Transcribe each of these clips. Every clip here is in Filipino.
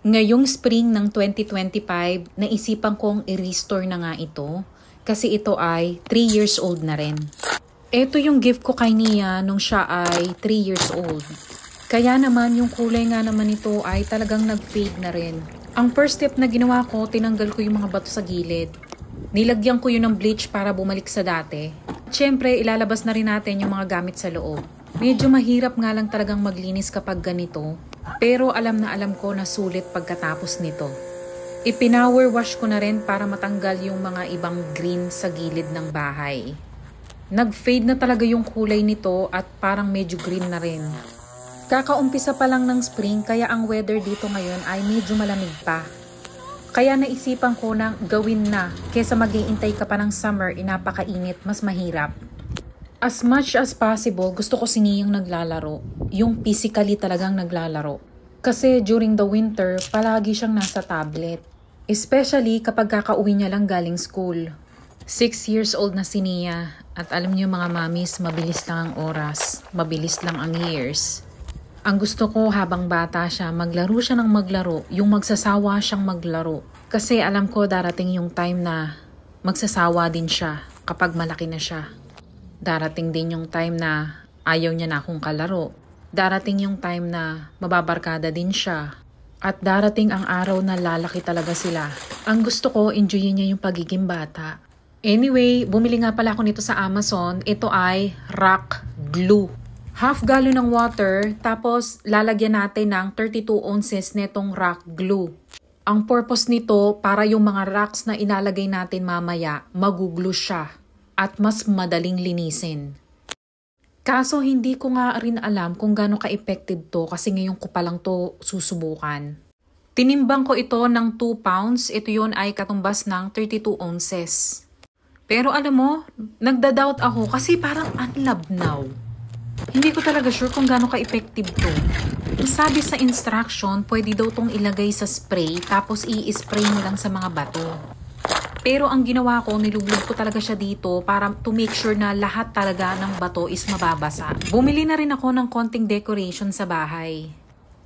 Ngayong spring ng 2025, naisipan kong i-restore na nga ito kasi ito ay 3 years old na rin. Ito yung gift ko kay Nia nung siya ay 3 years old. Kaya naman yung kulay nga naman ito ay talagang nag-fade na rin. Ang first step na ginawa ko, tinanggal ko yung mga bato sa gilid. Nilagyan ko yun ng bleach para bumalik sa dati. Siyempre, ilalabas na rin natin yung mga gamit sa loob. Medyo mahirap nga lang talagang maglinis kapag ganito. Pero alam na alam ko na sulit pagkatapos nito. Ipinower wash ko na rin para matanggal yung mga ibang green sa gilid ng bahay. Nag-fade na talaga yung kulay nito at parang medyo green na rin. Kakaumpisa pa lang ng spring kaya ang weather dito ngayon ay medyo malamig pa. Kaya naisipan ko na gawin na kesa mag-iintay ka pa ng summer, inapakainit, mas mahirap. As much as possible, gusto ko si Niyang naglalaro. Yung physically talagang naglalaro. Kasi during the winter, palagi siyang nasa tablet. Especially kapag kakauwi niya lang galing school. 6 years old na si Nia. At alam niyo mga mamis, mabilis lang ang oras. Mabilis lang ang years. Ang gusto ko habang bata siya, maglaro siya ng maglaro. Yung magsasawa siyang maglaro. Kasi alam ko darating yung time na magsasawa din siya kapag malaki na siya. Darating din yung time na ayaw niya na akong kalaro. Darating yung time na mababarkada din siya. At darating ang araw na lalaki talaga sila. Ang gusto ko, enjoyin niya yung pagiging bata. Anyway, bumili nga pala ako nito sa Amazon. Ito ay rock glue. Half gallon ng water, tapos lalagyan natin ng 32 ounces netong rock glue. Ang purpose nito, para yung mga rocks na ilalagay natin mamaya, maguglue siya. At mas madaling linisin. Kaso hindi ko nga rin alam kung gaano ka-effective to kasi ngayon ko pa lang to susubukan. Tinimbang ko ito ng 2 pounds, ito yun ay katumbas ng 32 ounces. Pero alam mo, nagda-doubt ako kasi parang unlabnaw. Hindi ko talaga sure kung gaano ka-effective to. Sabi sa instruction, pwede daw tong ilagay sa spray tapos i-spray mo lang sa mga bato. Pero ang ginawa ko, nilublog ko talaga siya dito para to make sure na lahat talaga ng bato is mababasa. Bumili na rin ako ng konting decoration sa bahay.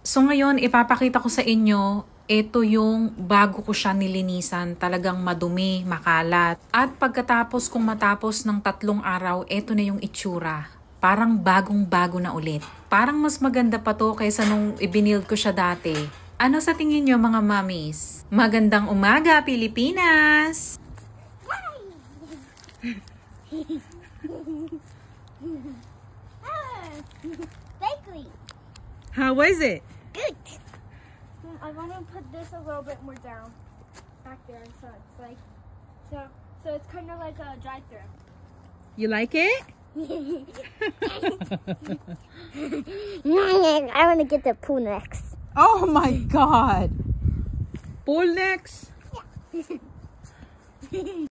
So ngayon, ipapakita ko sa inyo, ito yung bago ko siya nilinisan. Talagang madumi, makalat. At pagkatapos kung matapos ng 3 araw, ito na yung itsura. Parang bagong-bago na ulit. Parang mas maganda pa to kaysa nung ibinild ko siya dati. Ano sa tingin nyo mga mommies? Magandang umaga, Pilipinas! Bakery. How was it? Good. I want to put this a little bit more down back there, so it's like so it's kind of like a drive-thru. You like it? I want to get the pool next. Oh my God! Pool next? Yeah.